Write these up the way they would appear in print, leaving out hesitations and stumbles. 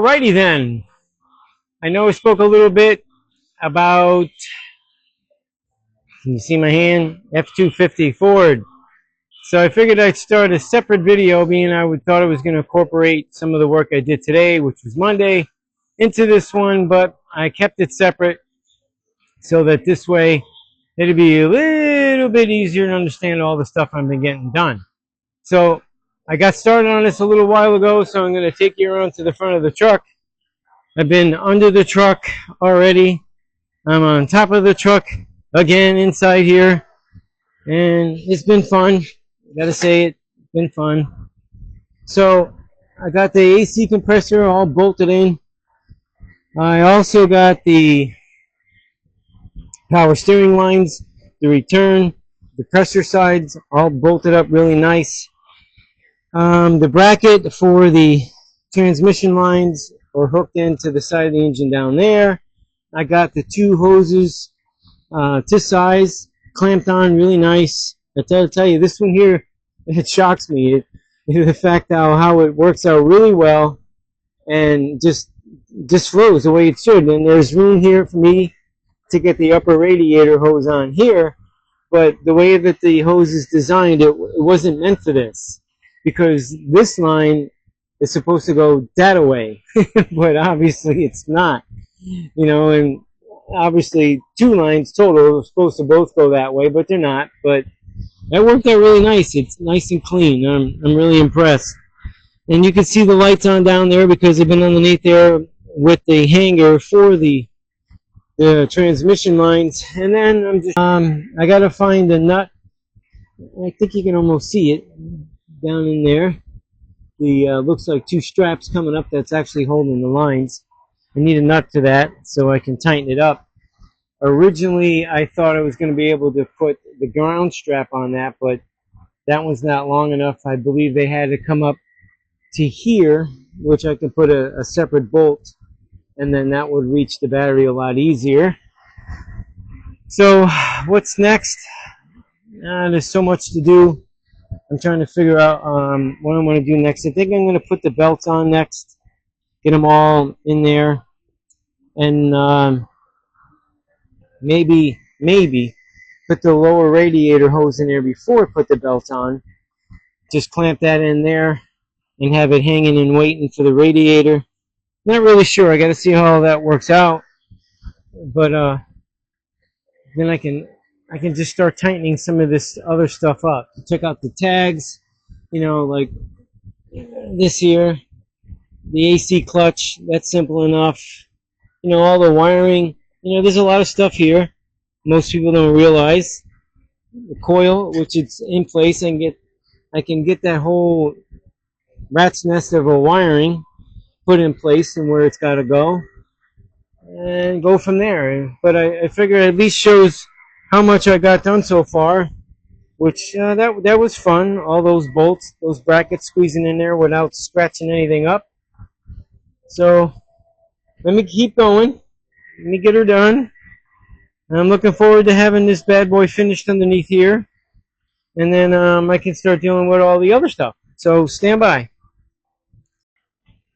Alrighty then. I know I spoke a little bit about, can you see my hand? F250 Ford. So I figured I'd start a separate video, being thought I was going to incorporate some of the work I did today, which was Monday, into this one, but I kept it separate so that this way it'd be a little bit easier to understand all the stuff I've been getting done. So I got started on this a little while ago, so I'm going to take you around to the front of the truck. I've been under the truck already. I'm on top of the truck again inside here, and it's been fun. I gotta say it's been fun. So I got the AC compressor all bolted in. I also got the power steering lines, the return, the pressure sides all bolted up really nice. The bracket for the transmission lines are hooked into the side of the engine down there. I got the two hoses to size clamped on really nice. I tell you, this one here, it shocks me. The fact how it works out really well and just flows the way it should. And there's room here for me to get the upper radiator hose on here, but the way that the hose is designed, it wasn't meant for this, because this line is supposed to go that way, but obviously it's not, you know, and obviously two lines total are supposed to both go that way, but they're not. But that worked out really nice. It's nice and clean. I'm really impressed. And you can see the lights on down there because they've been underneath there with the hanger for the transmission lines. And then I'm just I gotta find a nut. I think you can almost see it down in there. The looks like two straps coming up that's actually holding the lines. I need a nut for that so I can tighten it up. Originally, I thought I was going to be able to put the ground strap on that, but that one's not long enough. I believe they had to come up to here, which I can put a separate bolt, and then that would reach the battery a lot easier. So what's next? There's so much to do. I'm trying to figure out what I'm going to do next. I think I'm going to put the belts on next, get them all in there, and maybe put the lower radiator hose in there before I put the belt on. Just clamp that in there and have it hanging and waiting for the radiator. Not really sure. I got to see how all that works out. But then I can just start tightening some of this other stuff up. Check out the tags, you know, like this here. The AC clutch, that's simple enough. You know, all the wiring, you know, there's a lot of stuff here most people don't realize. The coil, which it's in place, and I can get that whole rat's nest of a wiring put in place and where it's got to go, and go from there. But I figure it at least shows how much I got done so far, which that was fun. All those bolts, those brackets squeezing in there without scratching anything up. So let me keep going. Let me get her done. I'm looking forward to having this bad boy finished underneath here, and then I can start dealing with all the other stuff. So stand by.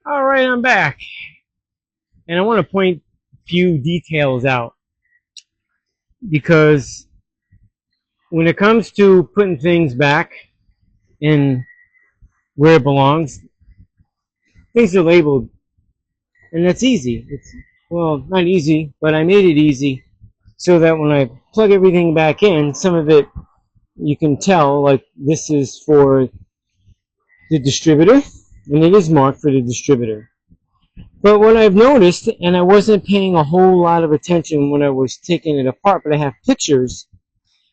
All right, I'm back, and I want to point a few details out, because when it comes to putting things back in where it belongs, things are labeled, and that's easy. It's, well, not easy, but I made it easy so that when I plug everything back in, some of it you can tell, like this is for the distributor, and it is marked for the distributor. But what I've noticed, and I wasn't paying a whole lot of attention when I was taking it apart, but I have pictures,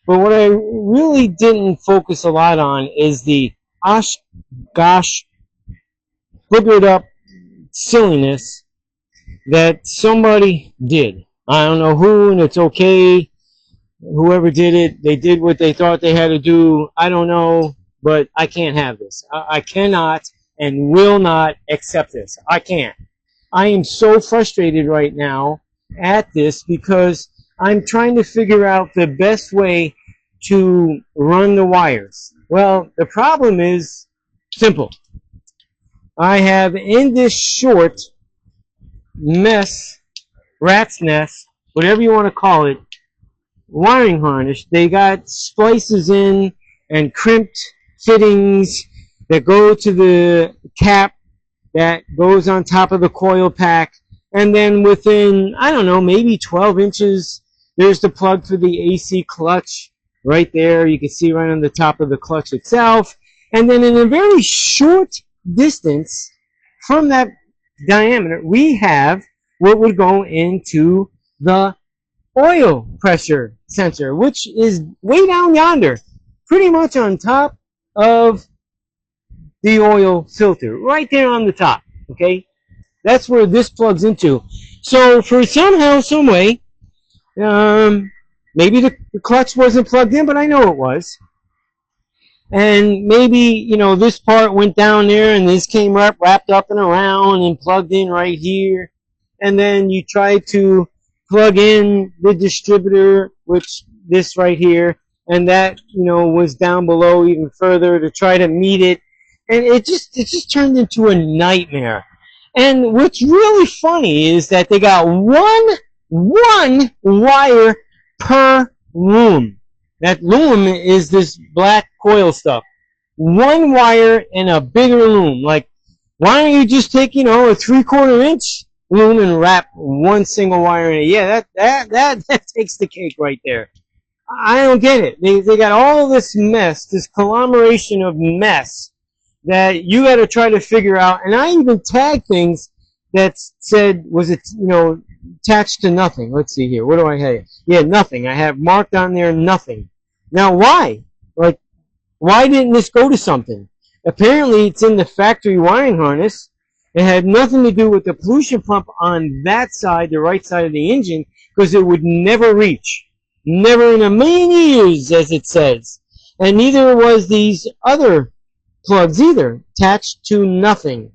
but what I really didn't focus a lot on is the gosh boogered up silliness that somebody did. I don't know who, and it's okay. Whoever did it, they did what they thought they had to do. I don't know, but I can't have this. I cannot and will not accept this. I can't. I am so frustrated right now at this because I'm trying to figure out the best way to run the wires. Well, the problem is simple. I have in this short mess, rat's nest, whatever you want to call it, wiring harness. They got splices in and crimped fittings that go to the cap that goes on top of the coil pack. And then within, I don't know, maybe 12 inches, there's the plug for the AC clutch right there. You can see right on the top of the clutch itself. And then in a very short distance from that diameter, we have what would go into the oil pressure sensor, which is way down yonder, pretty much on top of the oil filter, right there on the top, okay? That's where this plugs into. So for somehow, some way, maybe the clutch wasn't plugged in, but I know it was. And maybe, you know, this part went down there and this came wrapped up and around and plugged in right here. And then you try to plug in the distributor, which this right here, and that, you know, was down below even further to try to meet it. And it just turned into a nightmare. And what's really funny is that they got one wire per loom. That loom is this black coil stuff. One wire and a bigger loom. Like, why don't you just take, you know, a 3/4 inch loom and wrap one single wire in it? Yeah, that takes the cake right there. I don't get it. They got all this mess, this conglomeration of mess that you got to try to figure out. And I even tagged things that said, was it, you know, attached to nothing. Let's see here. What do I have? Yeah, nothing. I have marked on there nothing. Now, why? Like, why didn't this go to something? Apparently, it's in the factory wiring harness. It had nothing to do with the pollution pump on that side, the right side of the engine, because it would never reach. Never in a million years, as it says. And neither was these other plugs either, attached to nothing.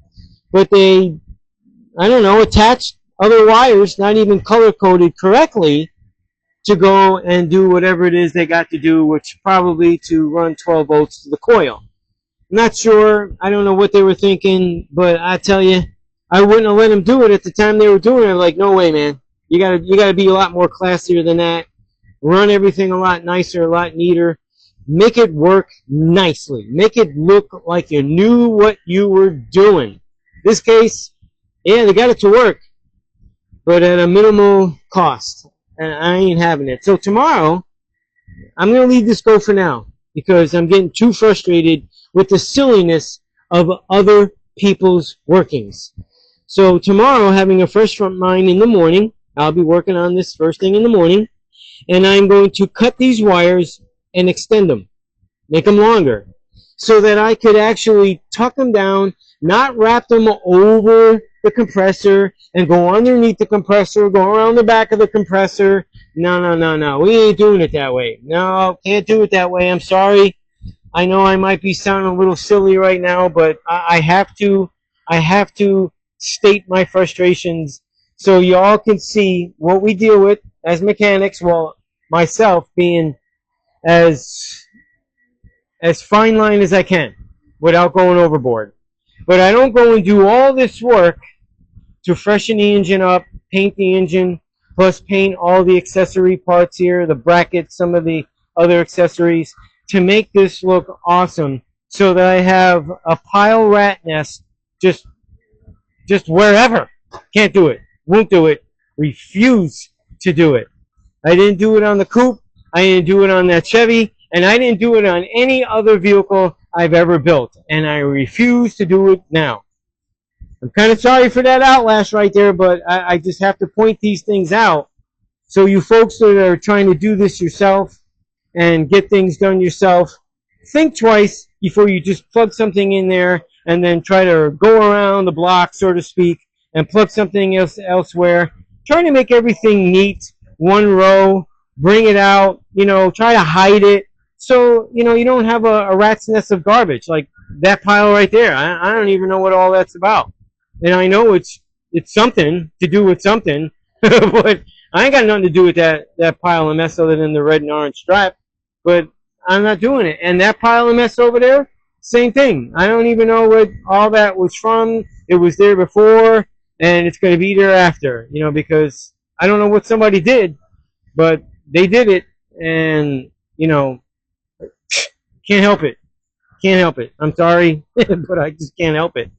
But they, I don't know, attached other wires, not even color-coded correctly, to go and do whatever it is they got to do, which probably to run 12 volts to the coil. Not sure. I don't know what they were thinking, but I tell you, I wouldn't have let them do it at the time they were doing it. Like, no way, man. You gotta be a lot more classier than that. Run everything a lot nicer, a lot neater. Make it work nicely. Make it look like you knew what you were doing. In this case, yeah, they got it to work, but at a minimal cost. And I ain't having it. So tomorrow, I'm going to leave this go for now because I'm getting too frustrated with the silliness of other people's workings. So tomorrow, having a fresh front mind in the morning, I'll be working on this first thing in the morning, and I'm going to cut these wires and extend them, make them longer, so that I could actually tuck them down, not wrap them over the compressor and go underneath the compressor, go around the back of the compressor. No. We ain't doing it that way. No, can't do it that way. I'm sorry. I know I might be sounding a little silly right now, but I have to state my frustrations so y'all can see what we deal with as mechanics. Well, myself being as fine line as I can without going overboard. But I don't go and do all this work to freshen the engine up, paint the engine, plus paint all the accessory parts here, the brackets, some of the other accessories, to make this look awesome so that I have a pile rat nest just wherever. Can't do it. Won't do it. Refuse to do it. I didn't do it on the coupe. I didn't do it on that Chevy. And I didn't do it on any other vehicle I've ever built. And I refuse to do it now. I'm kind of sorry for that outlash right there, but I just have to point these things out. So you folks that are trying to do this yourself and get things done yourself, think twice before you just plug something in there and then try to go around the block, so to speak, and plug something else elsewhere. Try to make everything neat, one row, bring it out, you know, try to hide it. So, you know, you don't have a rat's nest of garbage like that pile right there. I don't even know what all that's about. And I know it's something to do with something, but I ain't got nothing to do with that pile of mess other than the red and orange stripe. But I'm not doing it. And that pile of mess over there, same thing. I don't even know what all that was from. It was there before, and it's going to be thereafter, you know, because I don't know what somebody did, but they did it, and you know, can't help it. Can't help it. I'm sorry, but I just can't help it.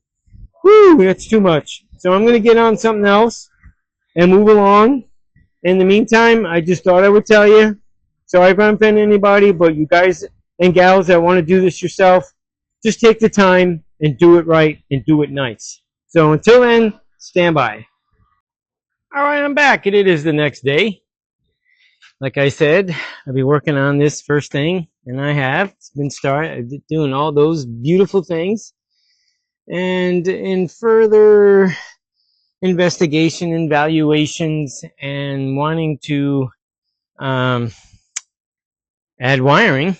Woo, that's too much. So I'm going to get on something else and move along. In the meantime, I just thought I would tell you. Sorry if I'm offending anybody, but you guys and gals that want to do this yourself, just take the time and do it right and do it nice. So until then, stand by. All right, I'm back, and it is the next day. Like I said, I'll be working on this first thing, and I have. It's been started doing all those beautiful things. And in further investigation and valuations and wanting to um, add wiring,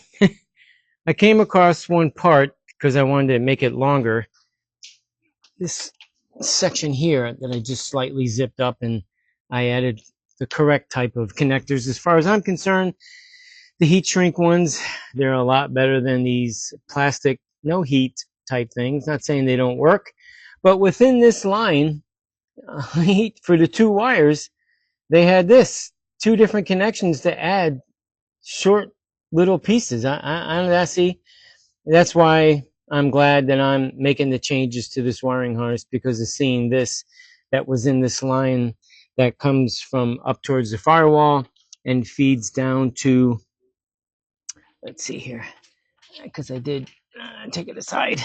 I came across one part because I wanted to make it longer. This section here that I just slightly zipped up, and I added the correct type of connectors. As far as I'm concerned, the heat shrink ones, they're a lot better than these plastic no heat type things. Not saying they don't work, but within this line, heat for the two wires, they had this two different connections to add short little pieces. I see. That's why I'm glad that I'm making the changes to this wiring harness, because of seeing this that was in this line that comes from up towards the firewall and feeds down to, let's see here, because I did take it aside.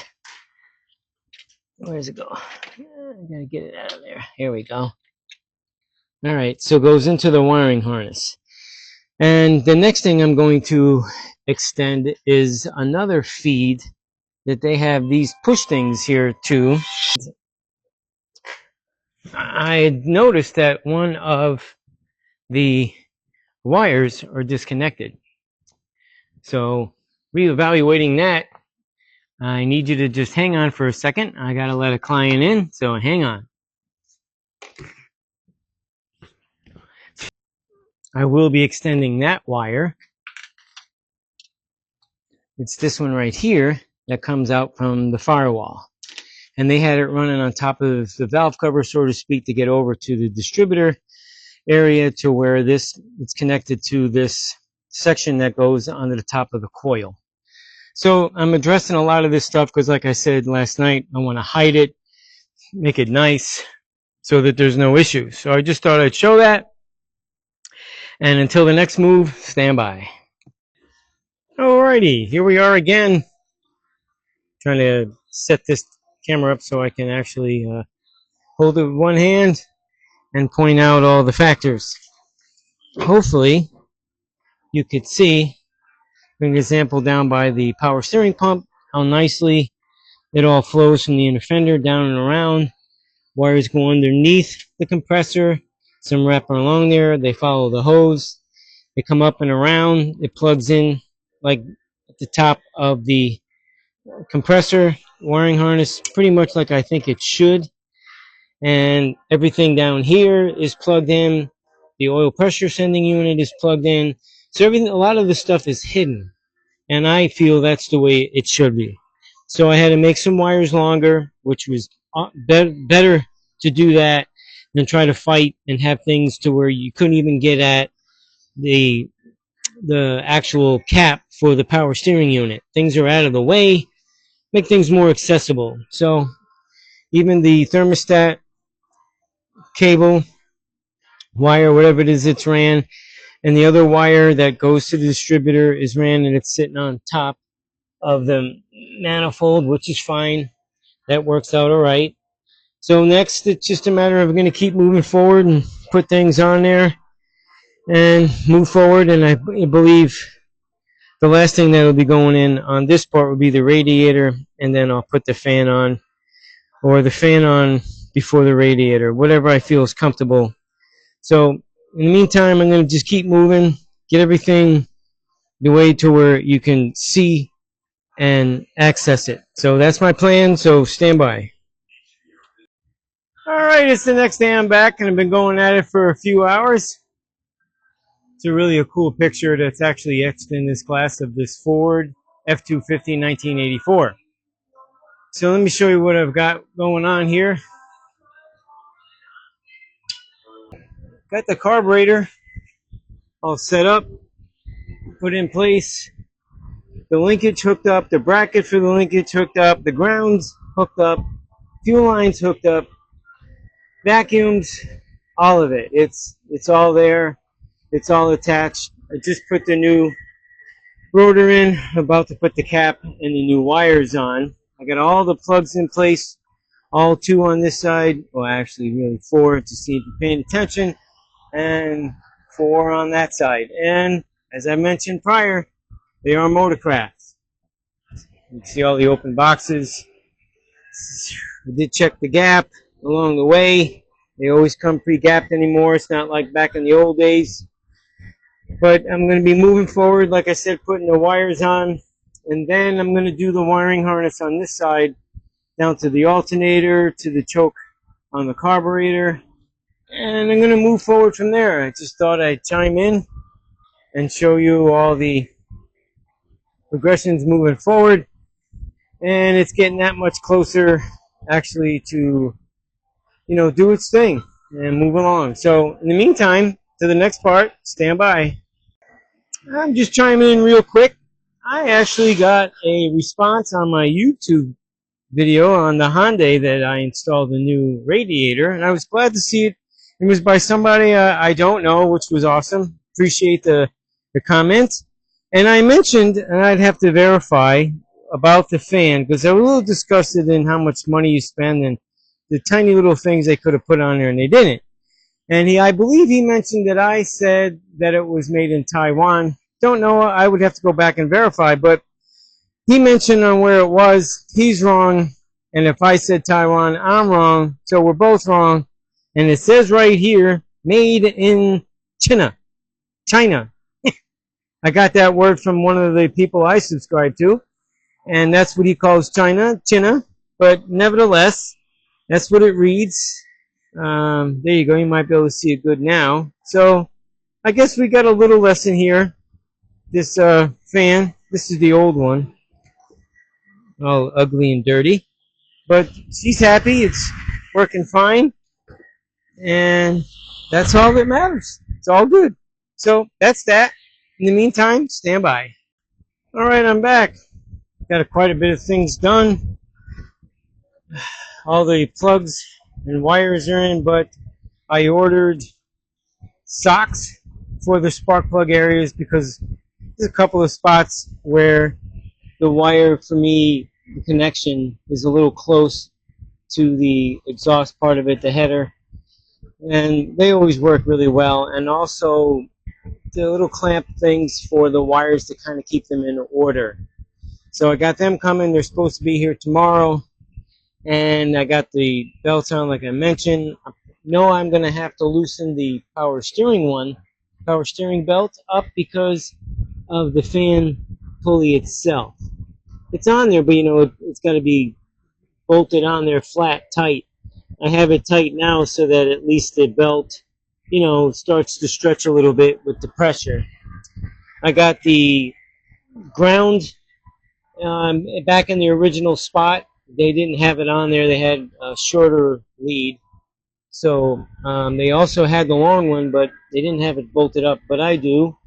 Where does it go? I gotta get it out of there. Here we go. All right, so it goes into the wiring harness. And the next thing I'm going to extend is another feed that they have these push things here too. I had noticed that one of the wires are disconnected. So reevaluating that, I need you to just hang on for a second. I got to let a client in, so hang on. I will be extending that wire. It's this one right here that comes out from the firewall. And they had it running on top of the valve cover, so to speak, to get over to the distributor area, to where this it's connected to this section that goes onto the top of the coil. So I'm addressing a lot of this stuff because, like I said last night, I want to hide it, make it nice, so that there's no issues. So I just thought I'd show that. And until the next move, stand by. Alrighty, here we are again, trying to set this camera up so I can actually hold it with one hand and point out all the factors. Hopefully, you could see, for example, down by the power steering pump, how nicely it all flows from the inner fender down and around. Wires go underneath the compressor, some wrap along there, they follow the hose, they come up and around, it plugs in like at the top of the compressor wiring harness, pretty much like I think it should. And everything down here is plugged in. The oil pressure sending unit is plugged in. So everything, a lot of the stuff is hidden, and I feel that's the way it should be. So I had to make some wires longer, which was better to do that than try to fight and have things to where you couldn't even get at the actual cap for the power steering unit. Things are out of the way, make things more accessible. So even the thermostat cable, wire, whatever it is, it's ran, and the other wire that goes to the distributor is ran, and it's sitting on top of the manifold, which is fine. That works out all right. So next, it's just a matter of going to keep moving forward and put things on there and move forward. And I believe the last thing that will be going in on this part will be the radiator, and then I'll put the fan on, or the fan on before the radiator, whatever I feel is comfortable. So in the meantime, I'm going to just keep moving, get everything the way to where you can see and access it. So that's my plan, so stand by. All right, it's the next day I'm back, and I've been going at it for a few hours. It's a really cool picture that's actually etched in this glass of this Ford F250 1984. So let me show you what I've got going on here. got the carburetor all set up, put in place, the linkage hooked up, the bracket for the linkage hooked up, the grounds hooked up, fuel lines hooked up, vacuums, all of it. It's all there. It's all attached. I just put the new rotor in, about to put the cap and the new wires on. I got all the plugs in place, all two on this side. Well, actually, really four to see if you're paying attention, and four on that side. And as I mentioned prior, they are motorcrafts. You can see all the open boxes. I did check the gap along the way. They always come pre-gapped anymore. It's not like back in the old days. But I'm going to be moving forward, like I said, putting the wires on. And then I'm going to do the wiring harness on this side down to the alternator, to the choke on the carburetor. And I'm going to move forward from there. I just thought I'd chime in and show you all the progressions moving forward. And it's getting that much closer actually to, do its thing and move along. So in the meantime, to the next part, stand by. I'm just chiming in real quick. I actually got a response on my YouTube video on the Hyundai that I installed a new radiator, and I was glad to see it. It was by somebody I don't know, which was awesome. Appreciate the comment. And I mentioned, and I'd have to verify about the fan, because I was a little disgusted in how much money you spend and the tiny little things they could have put on there, and they didn't. And I believe he mentioned that I said that it was made in Taiwan. Don't know, I would have to go back and verify, but he mentioned on where it was. He's wrong, and if I said Taiwan, I'm wrong, so we're both wrong. And it says right here, made in China. China. I got that word from one of the people I subscribe to, and that's what he calls China, but nevertheless, that's what it reads. There you go, you might be able to see it good now. So, I guess we got a little lesson here. This fan, this is the old one, all ugly and dirty, but she's happy, it's working fine, and that's all that matters. It's all good. So, that's that. In the meantime, stand by. Alright, I'm back. Got quite a bit of things done. All the plugs and wires are in, but I ordered socks for the spark plug areas because there's a couple of spots where the wire for me, the connection, is a little close to the exhaust part of it, the header, and they always work really well. And also the little clamp things for the wires to kind of keep them in order. So I got them coming. They're supposed to be here tomorrow. And I got the belt on, like I mentioned. I know I'm going to have to loosen the power steering belt up because of the fan pulley itself. It's on there, but it's got to be bolted on there flat, tight. I have it tight now so that at least the belt, starts to stretch a little bit with the pressure. I got the ground back in the original spot. They didn't have it on there. They had a shorter lead. So they also had the long one, but they didn't have it bolted up, but I do.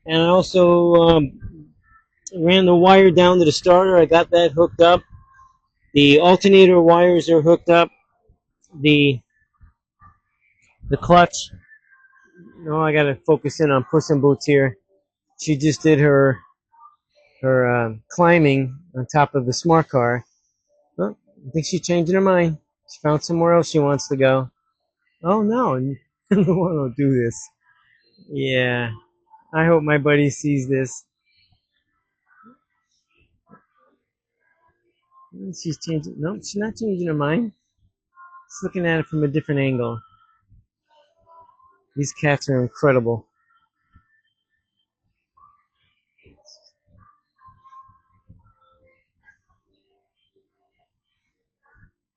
And I also ran the wire down to the starter. I got that hooked up. The alternator wires are hooked up. The clutch. No, I got to focus in on Puss in Boots here. She just did her climbing on top of the smart car. Oh, I think she's changing her mind. She found somewhere else she wants to go. Oh no, I don't want to do this. Yeah, I hope my buddy sees this. She's changing. No, she's not changing her mind. She's looking at it from a different angle. These cats are incredible.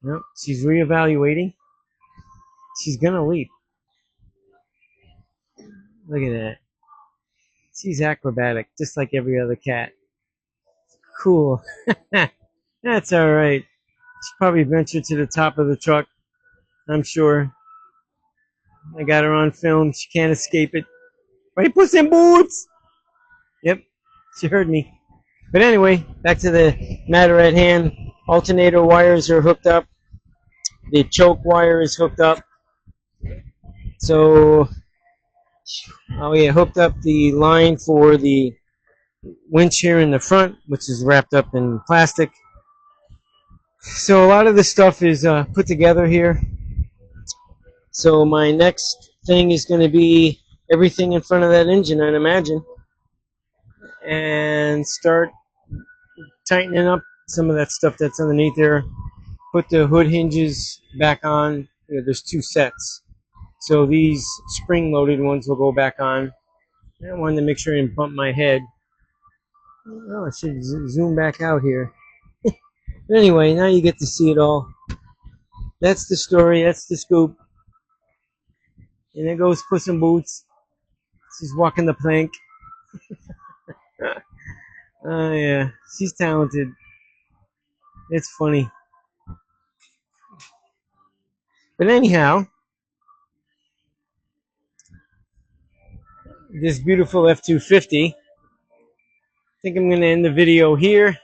Nope, she's reevaluating. She's gonna leap. Look at that. She's acrobatic, just like every other cat. Cool. That's alright. She'll probably venture to the top of the truck, I'm sure. I got her on film. She can't escape it. Right, Puss in Boots! Yep, she heard me. But anyway, back to the matter at hand. Alternator wires are hooked up. The choke wire is hooked up. So, oh yeah, hooked up the line for the winch here in the front, which is wrapped up in plastic. So a lot of the stuff is put together here. So my next thing is going to be everything in front of that engine, I'd imagine, and start tightening up some of that stuff that's underneath there. Put the hood hinges back on. There's two sets. So these spring-loaded ones will go back on. I wanted to make sure I didn't bump my head. Oh, I should zoom back out here. But anyway, now you get to see it all. That's the story. That's the scoop. And there goes Puss in Boots. She's walking the plank. Oh, yeah. She's talented. It's funny. But anyhow, this beautiful F250. I think I'm going to end the video here.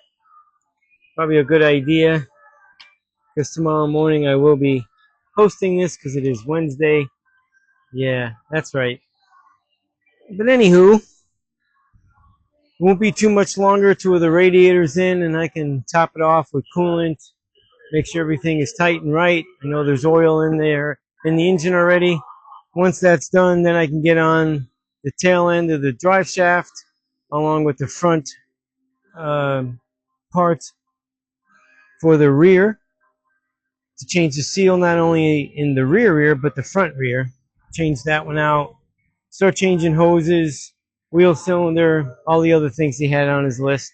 Probably a good idea, because tomorrow morning I will be posting this because it is Wednesday. Yeah, that's right. But anywho, it won't be too much longer till the radiator's in and I can top it off with coolant, make sure everything is tight and right. I know there's oil in there in the engine already. Once that's done, then I can get on the tail end of the drive shaft along with the front parts for the rear to change the seal, not only in the rear but the front rear. Change that one out. Start changing hoses, wheel cylinder, all the other things he had on his list.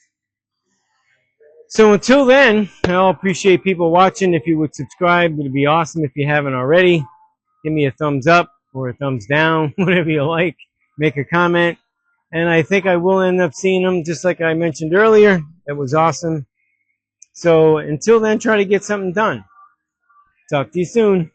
So until then, I'll appreciate people watching. If you would subscribe, it would be awesome. If you haven't already, give me a thumbs up or a thumbs down, whatever you like. Make a comment. And I think I will end up seeing them, just like I mentioned earlier. That was awesome. So until then, try to get something done. Talk to you soon.